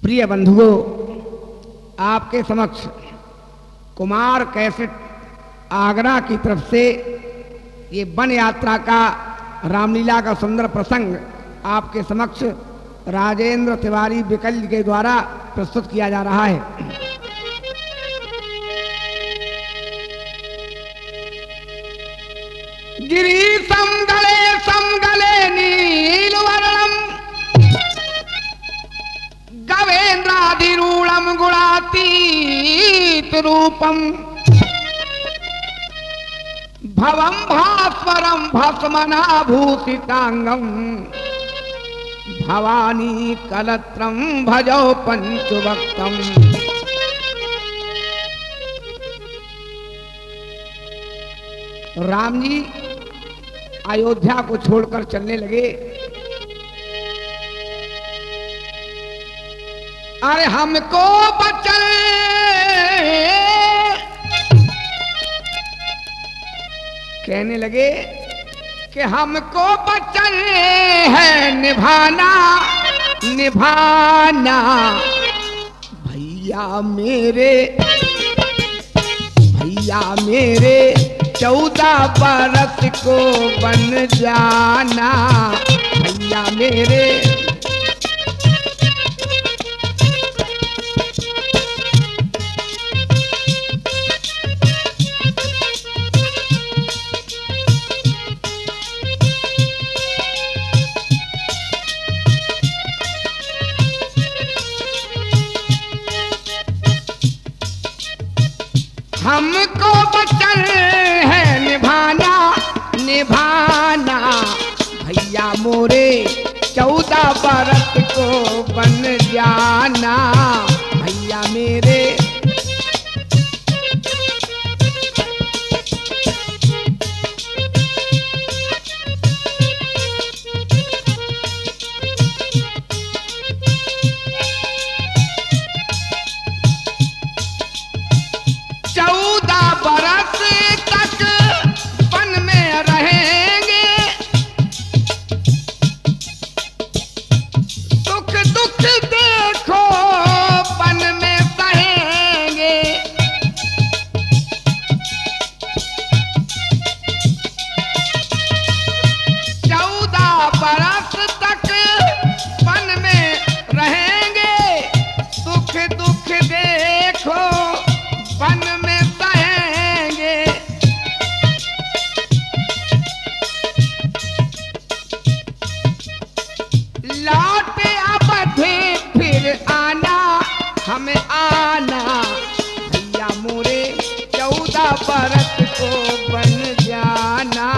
प्रिय बंधुओं, आपके समक्ष कुमार कैसेट आगरा की तरफ से ये वन यात्रा का रामलीला का सुंदर प्रसंग आपके समक्ष राजेंद्र तिवारी विकल के द्वारा प्रस्तुत किया जा रहा है। गिरी समगले नीलवर्णम गवेन्द्राधिरूढ़म गुणातीत रूपम भवम भास्वरम भस्मनाभूषितांगम भवानी कलत्रम भजो पंचवक्तम। राम जी अयोध्या को छोड़कर चलने लगे। अरे हमको बचन कहने लगे कि हमको बचन है निभाना भैया मेरे 14 बरस को बन जाना भैया मेरे। हमको बचन है निभाना भैया मोरे 14 बरस को बन जाना भैया मेरे। बरस को बन जाना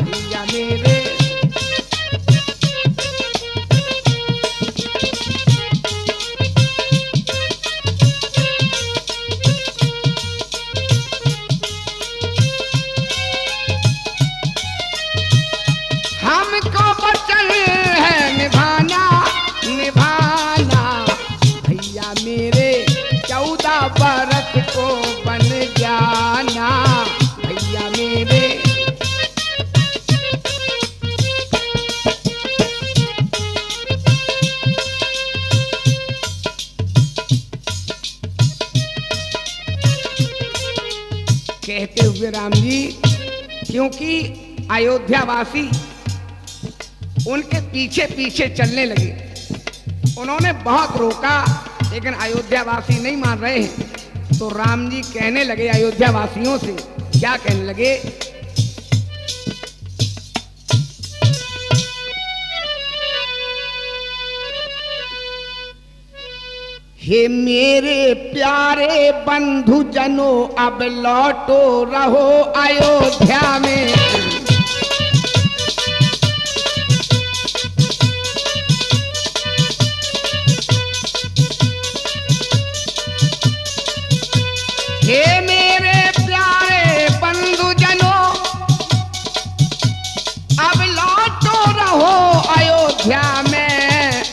भैया मेरे। हमको बचन है निभाना भैया मेरे 14 बरस को बन जाना भैया मेरे। कहते हुए राम जी, क्योंकि अयोध्यावासी उनके पीछे पीछे चलने लगे, उन्होंने बहुत रोका लेकिन अयोध्यावासी नहीं मान रहे हैं। तो राम जी कहने लगे अयोध्यावासियों से, क्या कहने लगे? हे मेरे प्यारे बंधु जनों, अब लौटो रहो अयोध्या में। हे मेरे प्यारे बंधु जनों, अब लौटो रहो अयोध्या में।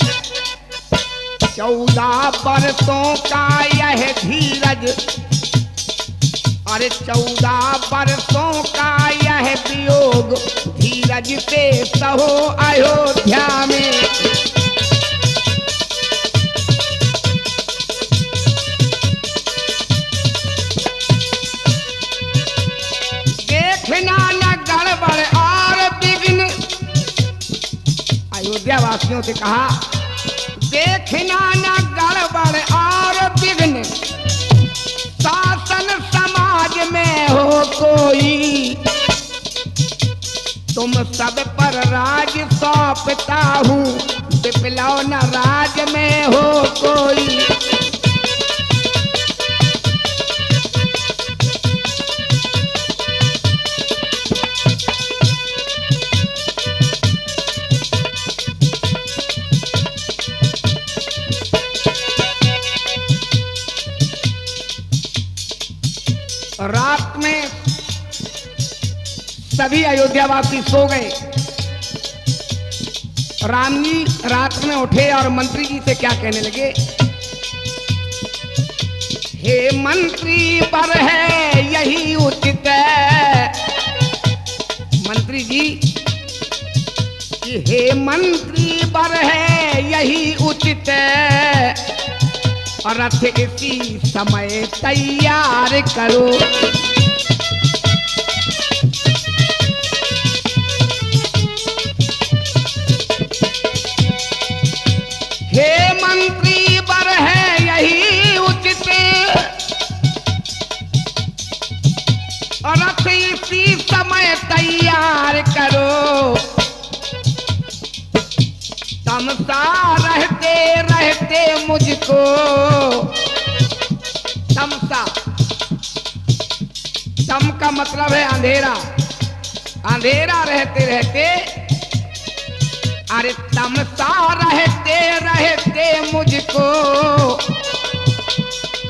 14 बरसों का यह धीरज, अरे 14 बरसों का यह वियोग, धीरज से सहो अयोध्या में। अयोध्या वासियों से कहा, देखना न गड़बड़ और विघ्न शासन समाज में हो कोई, तुम सब पर राज सौंपता हूँ, विप्लव न राज में हो कोई। रात में सभी अयोध्यावासी सो गए। राम जी रात में उठे और मंत्री जी से क्या कहने लगे, हे मंत्री पर है यही उचित है। मंत्री जी कि हे मंत्री पर है यही उचित है, और रथ इसी समय तैयार करो। हे मंत्री वर है यही उचित, और रथ इसी समय तैयार करो। तमसा रहते रहते मुझको, तमसा, तम का मतलब है अंधेरा, अंधेरा रहते रहते, अरे तमसा रहते रहते मुझको,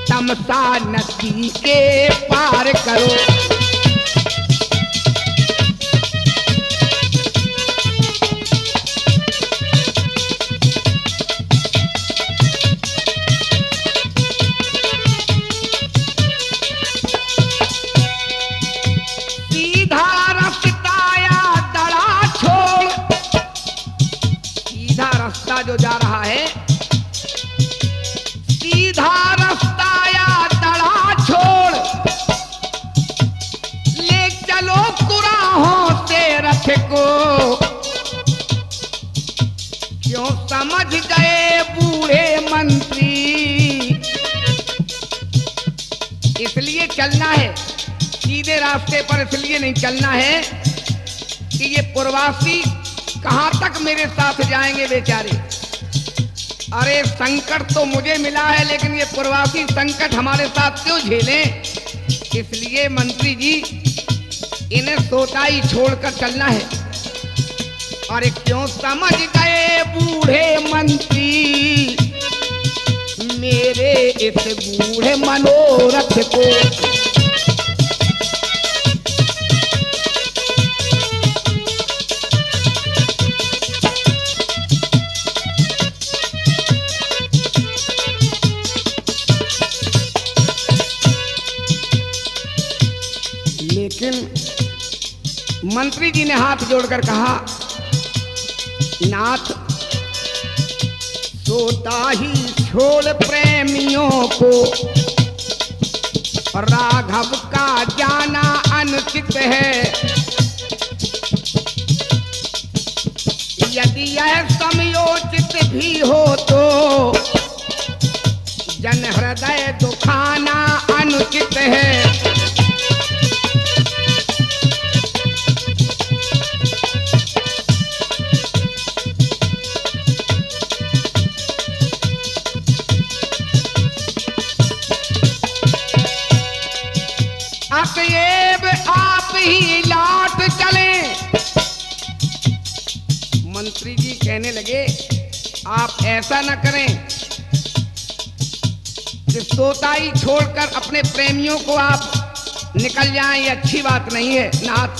तमसा नदी के पार करो। जो जा रहा है सीधा रास्ता या दड़ा छोड़, ले चलो कुराहों से रथ को। क्यों समझ गए बूढ़े मंत्री, इसलिए चलना है सीधे रास्ते पर, इसलिए नहीं चलना है कि ये पूर्वासी कहां तक मेरे साथ जाएंगे बेचारे। अरे संकट तो मुझे मिला है, लेकिन ये प्रवासी संकट हमारे साथ क्यों झेलें। इसलिए मंत्री जी इन्हें सोताई छोड़कर चलना है। अरे क्यों समझ गए बूढ़े मंत्री मेरे इस बूढ़े मनोरथ को। लेकिन मंत्री जी ने हाथ जोड़कर कहा, नाथ सोता ही छोड़ प्रेमियों को, राघव का जाना अनुचित है। यदि यह समयोचित भी हो तो जन हृदय दुखाना अनुचित है। अतएव आप ही लौट चलें। मंत्री जी कहने लगे, आप ऐसा न करें कि सोताई छोड़कर अपने प्रेमियों को आप निकल जाएं, ये अच्छी बात नहीं है नाथ।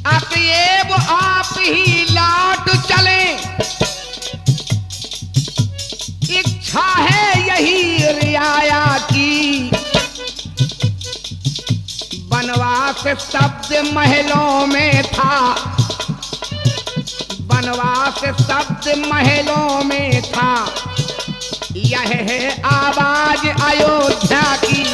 अतएव आप ही लौट चलें, इच्छा है यही रियाया की। बनवास शब्द महलों में था, बनवास शब्द महलों में था, यह है आवाज अयोध्या की।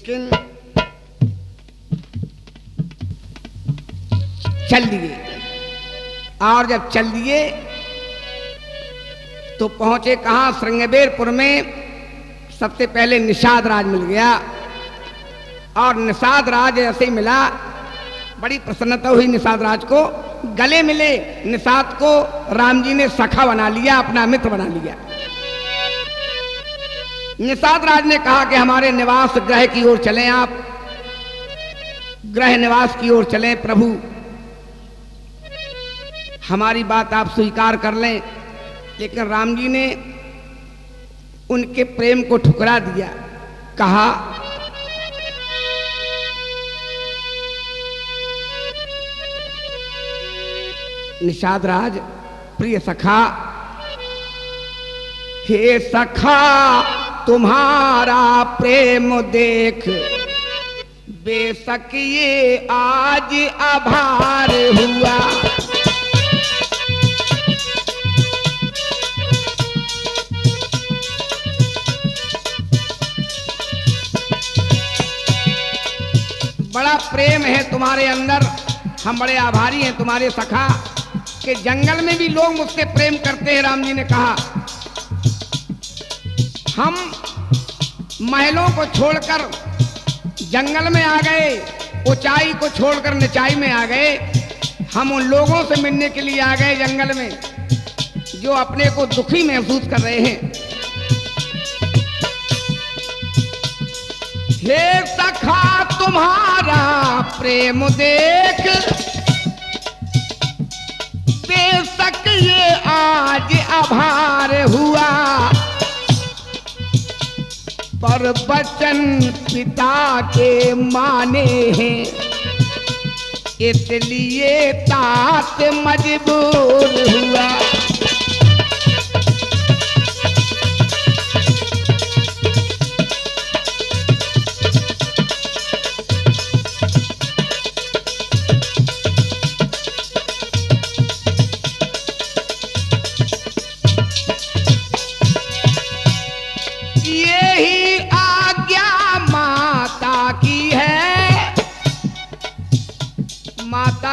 लेकिन चल दिए, और जब चल दिए तो पहुंचे कहां? श्रृंगबेरपुर में सबसे पहले निषाद राज मिल गया, और निषाद राज ऐसे ही मिला, बड़ी प्रसन्नता हुई निषाद राज को, गले मिले। निषाद को राम जी ने सखा बना लिया, अपना मित्र बना लिया। निषाद राज ने कहा कि हमारे निवास गृह की ओर चलें, आप गृह निवास की ओर चलें प्रभु, हमारी बात आप स्वीकार कर लें। लेकिन राम जी ने उनके प्रेम को ठुकरा दिया, कहा निषाद राज प्रिय सखा, हे सखा तुम्हारा प्रेम देख बेशक ये आज आभार हुआ, बड़ा प्रेम है तुम्हारे अंदर, हम बड़े आभारी हैं तुम्हारे सखा कि जंगल में भी लोग मुझसे प्रेम करते हैं। राम जी ने कहा हम महलों को छोड़कर जंगल में आ गए, ऊंचाई को छोड़कर निचाई में आ गए, हम उन लोगों से मिलने के लिए आ गए जंगल में जो अपने को दुखी महसूस कर रहे हैं। हे सखा तुम्हारा प्रेम देख बेशक ये आज आभार हुआ, पर वचन पिता के माने हैं इसलिए तात मजबूर हुआ।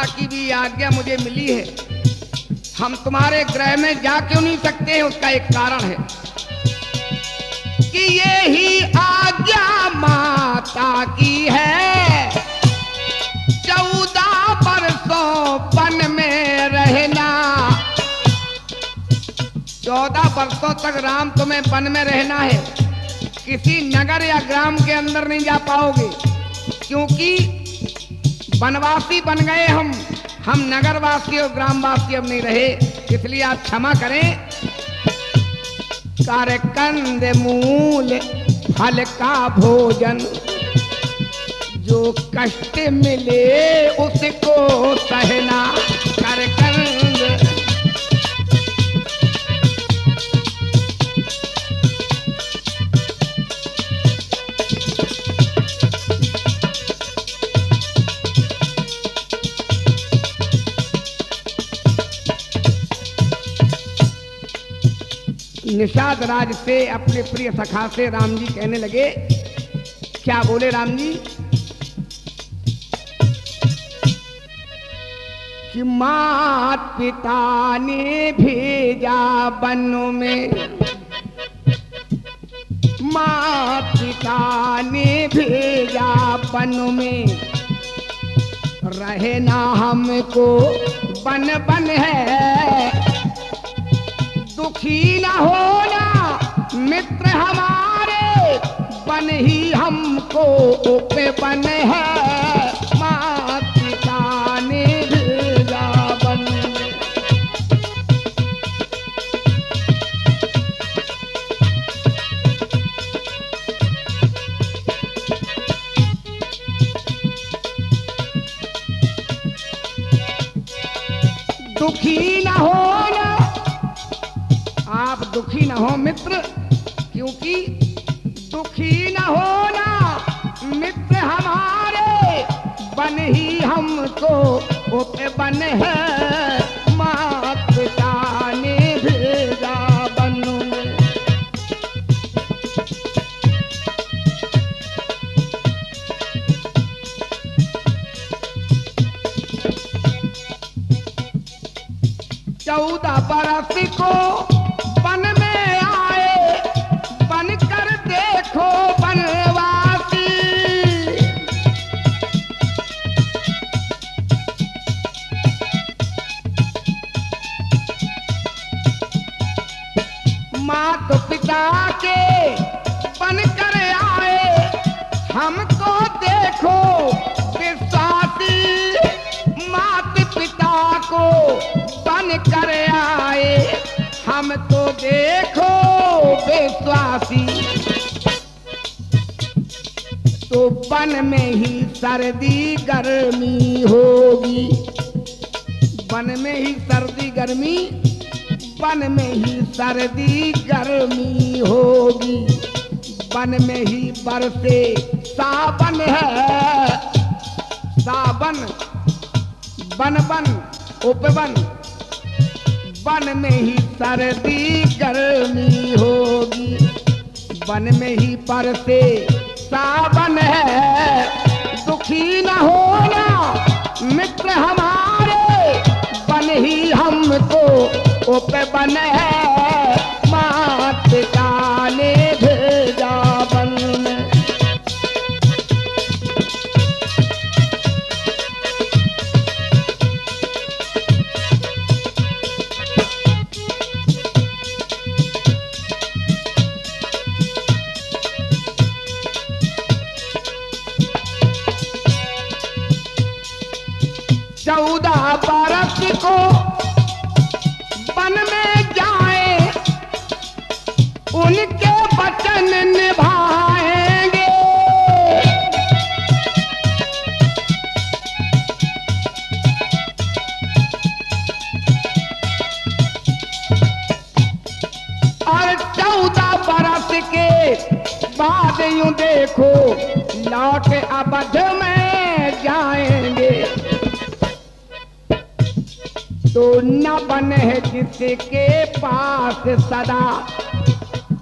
की भी आज्ञा मुझे मिली है, हम तुम्हारे गृह में जा क्यों नहीं सकते हैं? उसका एक कारण है कि ये ही आज्ञा माता की है, 14 वर्षों वन में रहना, 14 वर्षों तक राम तुम्हें वन में रहना है, किसी नगर या ग्राम के अंदर नहीं जा पाओगे, क्योंकि वनवासी बन गए हम नगरवासी और ग्रामवासी अब नहीं रहे, इसलिए आप क्षमा करें। कर कंद मूल फल का भोजन, जो कष्ट मिले उसको सहना, कर कंद निषाद राज से अपने प्रिय सखा से राम जी कहने लगे, क्या बोले राम जी कि मात पिता ने भेजा वनों में, मात पिता ने भेजा वनों में, रहना हमको बन बन है, दुखी न होना मित्र हमारे, बन ही हमको पे बन है, मात पिता ने भेजा वन में। दुखी न होना, आप दुखी न हो मित्र, क्योंकि दुखी न होना मित्र हमारे, बन ही हमको ओपे बन है, मात पिता ने भेजा वन में। को वन में आए, बन कर देखो वनवासी। मात पिता के बन कर आए, हमको देखो विश्वासी। मात पिता को बन कर आए, हम तो देखो विश्वासी। तो वन में ही सर्दी गर्मी होगी, वन में ही सर्दी गर्मी, वन में ही सर्दी गर्मी होगी। वन में ही बरसे सावन है, सावन वन वन उपवन। वन में ही सर्दी गर्मी होगी, वन में ही बरसे सावन है। दुखी न होना मित्र हमारे, बन ही हमको उपवन है। मात पिता ने भेजा वन में। चौदह बरस को वन में जाए, उनके वचन निभाएंगे। और 14 बरस के बाद यूं देखो लौट अवध में जाएंगे। तो न बन है जिसके पास सदा,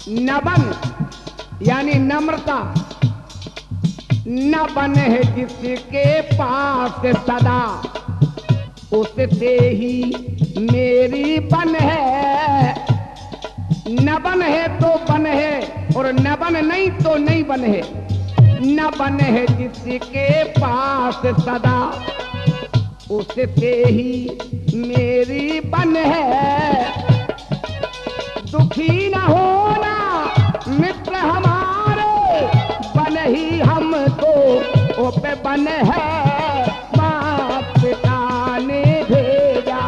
न बन यानी नम्रता, न बन है जिसके पास सदा, उससे ही मेरी बन है। न बन है तो बन है, और न बन नहीं तो नहीं बन है। न बन है जिसके पास सदा, उससे ही मेरी बन है। दुखी न होना मित्र हमारे, बन ही हमको ओपे बन है। माँ पिता ने भेजा।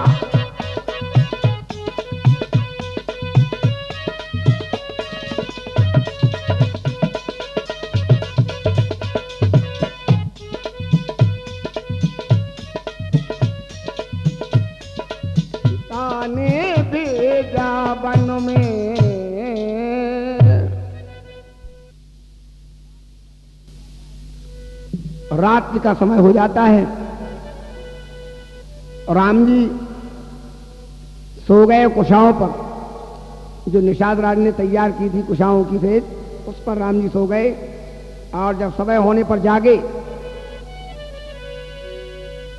ने भेजा वन में। रात्रि का समय हो जाता है, राम जी सो गए कुशाओं पर। जो निषाद राज ने तैयार की थी कुशाओं की फेद, उस पर राम जी सो गए। और जब समय होने पर जागे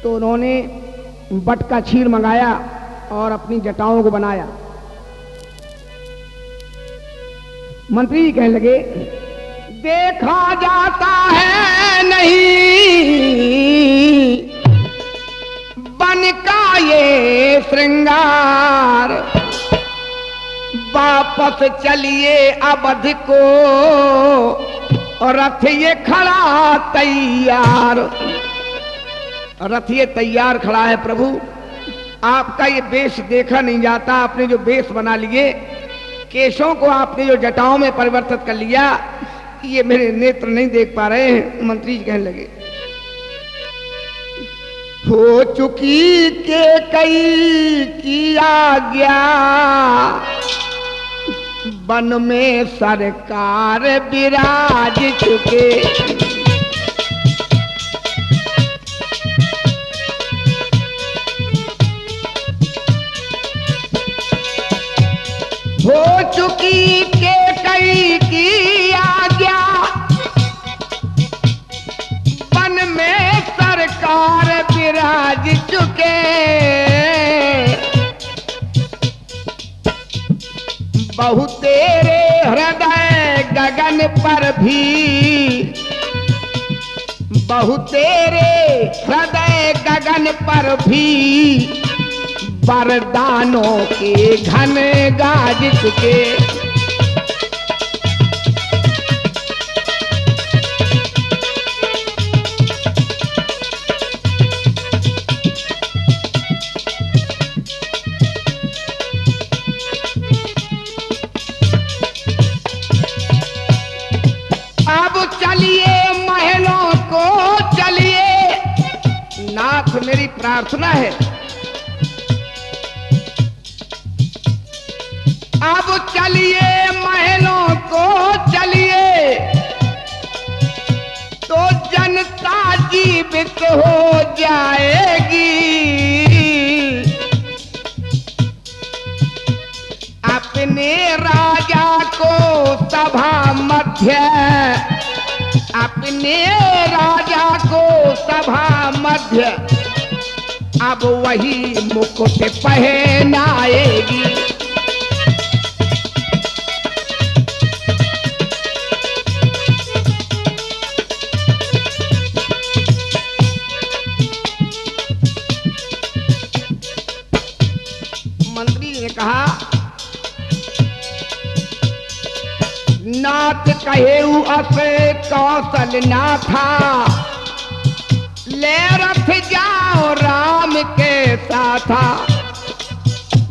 तो उन्होंने बट का क्षीर मंगाया और अपनी जटाओं को बनाया। मंत्री जी कहने लगे, देखा जाता है नहीं बन का ये श्रृंगार, वापस चलिए अवध को, और रथ ये खड़ा तैयार। रथ ये तैयार खड़ा है प्रभु, आपका ये वेश देखा नहीं जाता। आपने जो वेश बना लिए, केशों को आपने जो जटाओं में परिवर्तित कर लिया, ये मेरे नेत्र नहीं देख पा रहे हैं। मंत्री जी कहने लगे, हो चुकी के कई की आज्ञा, वन में सरकार विराज चुके। हो चुकी के कई की आज्ञा, वन में सरकार विराज चुके। बहु तेरे हृदय गगन पर भी, बहु तेरे हृदय गगन पर भी, वरदानों के घन गाज चुके। मेरी प्रार्थना है अब चलिए महलों को चलिए, तो जनता जीवित हो जाएगी। अपने राजा को सभा मध्य, अपने राजा को सभा मध्य अब वही मुकुट पहनाएगी। मंत्री ने कहा, नाथ कहेऊ असे कौशल ना था, ले रथ जाओ राम के साथ।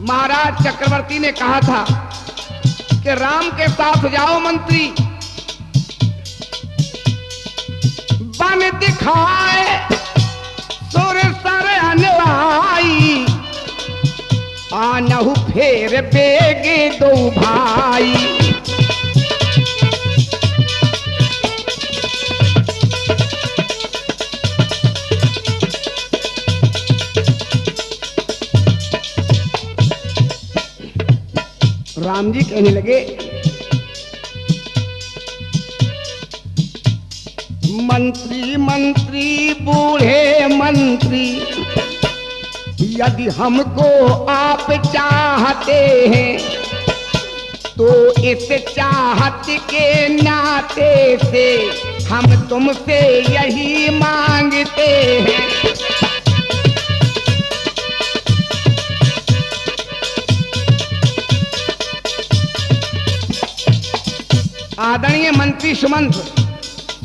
महाराज चक्रवर्ती ने कहा था कि राम के साथ जाओ मंत्री, बन दिखाए सुर सर अनवाई, आनहु फेर बेगे दो भाई। राम जी कहने लगे, मंत्री मंत्री बूढ़े मंत्री, यदि हमको आप चाहते हैं तो इस चाहत के नाते से हम तुमसे यही मांगते हैं। आदरणीय मंत्री सुमंत्र,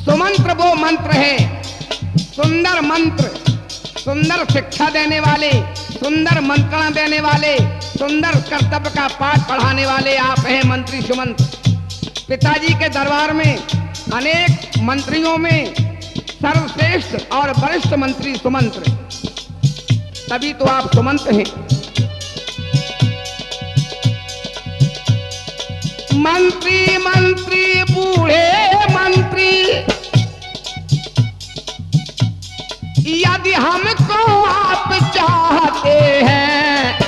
सुमंत्र वो मंत्र है, सुंदर मंत्र, सुंदर शिक्षा देने वाले, सुंदर मंत्रणा देने वाले, सुंदर कर्तव्य का पाठ पढ़ाने वाले आप हैं मंत्री सुमंत्र। पिताजी के दरबार में अनेक मंत्रियों में सर्वश्रेष्ठ और वरिष्ठ मंत्री सुमंत्र, तभी तो आप सुमंत्र हैं। मंत्री मंत्री बूढ़े मंत्री, यदि हमको आप चाहते हैं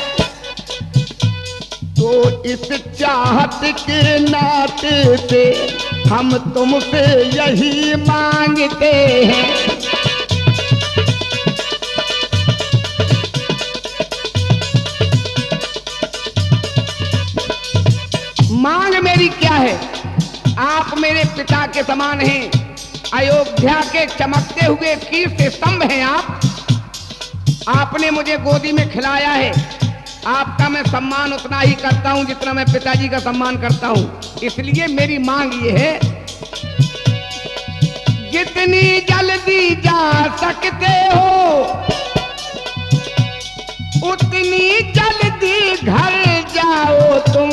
तो इस चाहत के नाते से हम तुमसे यही मांगते हैं। मांग मेरी क्या है? आप मेरे पिता के समान हैं, अयोध्या के चमकते हुए कीर्ति स्तंभ हैं आप। आपने मुझे गोदी में खिलाया है, आपका मैं सम्मान उतना ही करता हूं जितना मैं पिताजी का सम्मान करता हूं। इसलिए मेरी मांग ये है, जितनी जल्दी जा सकते हो उतनी जल्दी घर जाओ तुम।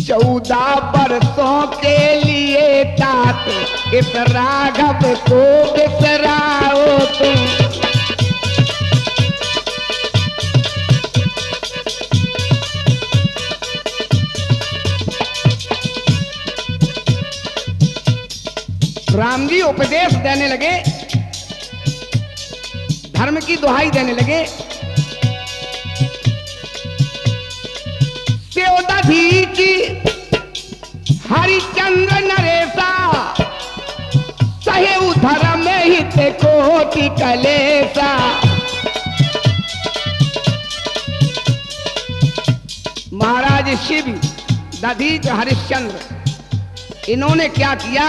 14 बरसों के लिए तात इस राघव को बिसराओ तुम। राम जी उपदेश देने लगे, धर्म की दुहाई देने लगे। दधीची हरिचंद्र नरेशा, सहे धर्म हित कोटि कलेसा। महाराज महर्षि भी दधीच हरिश्चंद्र, इन्होंने क्या किया,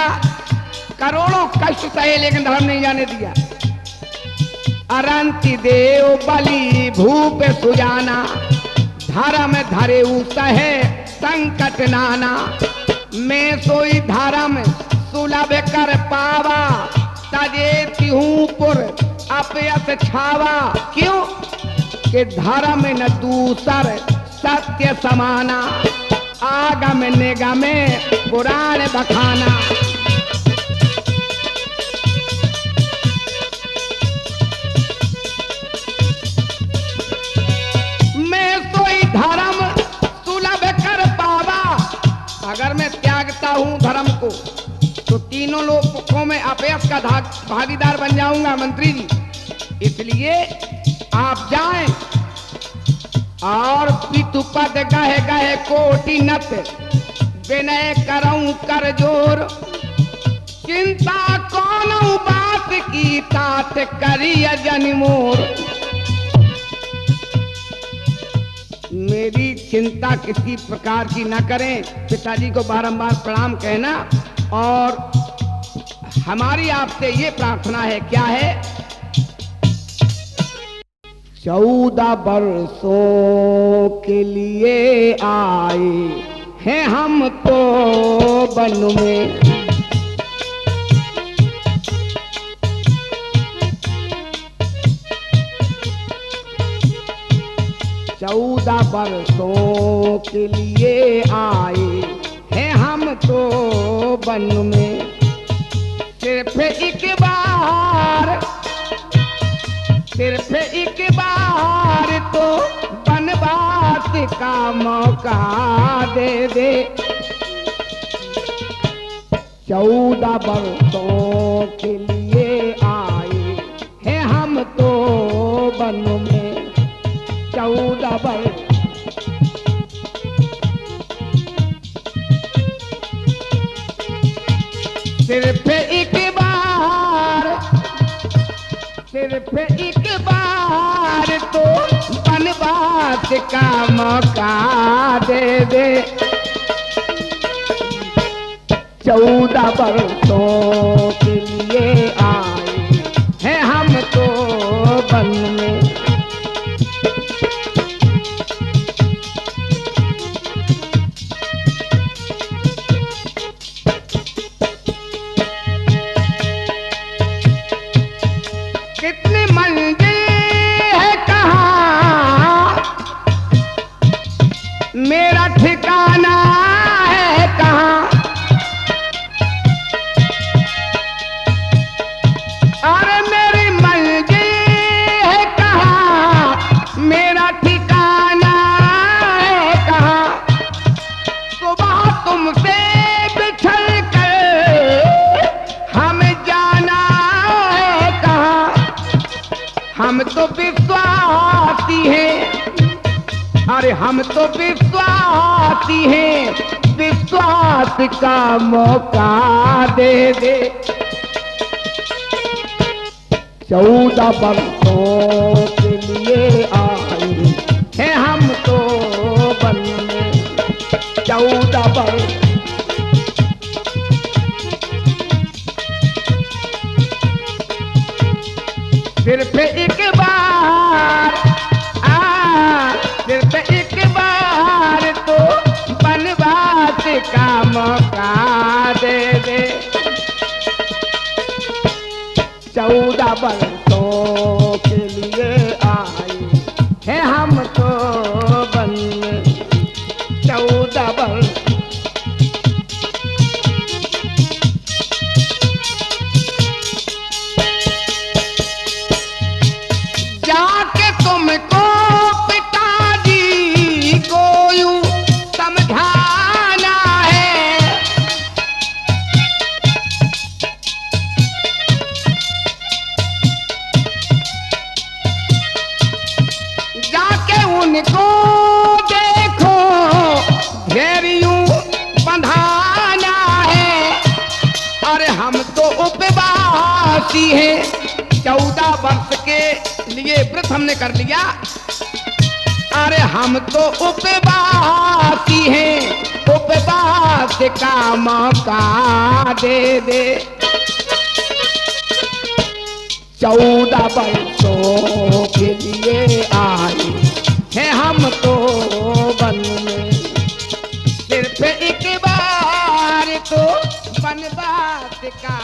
करोड़ों कष्ट सहे लेकिन धर्म नहीं जाने दिया। अरंति देव बलि भूप सुजाना, धर्म धरे सहे संकट नाना। मैं सोई धर्म सुलभ कर पावा, तजे तिहूं पुर अपयस छावा। क्यों कि धर्म न दूसर सत्य समाना, आगम निगम पुराण बखाना। मैं सोई धर्म सुलभ कर पावा, अगर मैं त्यागता हूं धर्म को तो तीनों लोगों में अपयश का भागीदार बन जाऊंगा मंत्री जी। इसलिए आप जाएं और पितुपद गहे गहे कोटि नत, विनय करऊं कर जोर। चिंता कौन बात की तात करिय जन मोर। मेरी चिंता किसी प्रकार की न करें, पिताजी को बारंबार प्रणाम कहना। और हमारी आपसे ये प्रार्थना है, क्या है, 14 वर्षों के लिए आए हैं हम तो वन में। 14 वर्षों के लिए आए हैं हम तो वन में। सिर्फ एक बार तो वनवास का मौका दे दे। 14 वर्षों के लिए आए हैं हम तो वन में। 14 वर्ष सिर्फ एक बार तो वनवास का मौका दे दे। 14 वर्षों के लिए आए हैं हम तो वन में। कितनी मंजिल है कहाँ, मेरा ठिकाना है कहाँ। अरे मेरी मंजिल है कहाँ, मेरा ठिकाना है कहाँ। सुबह तुमसे बिछड़ कर हम जाना है कहाँ। हम तो विश्वासी हैं, अरे हम तो विश्वासी हैं, विश्वास का मौका दे दे। 14 वर्षों के लिए आए हैं हम तो वन में। 14 वर्ष सिर्फ एक बार सिर्फ एक बार तो वनवास का मौका दे दे। 14 वर्षों के लिए आए हैं हम तो वन में। 14 वर्ष जाके तुमको पिताजी को यूं समझाना है। जाके उनको देखो घेर यूं बंधाना है। अरे हम तो उपवासी हैं, 14 वर्ष के लिए व्रत हमने कर लिया। अरे हम तो उपवासी हैं, उपवास का मौका दे दे। 14 वर्षों के लिए आए हैं हम तो वन में, सिर्फ एक बार तो वनवास का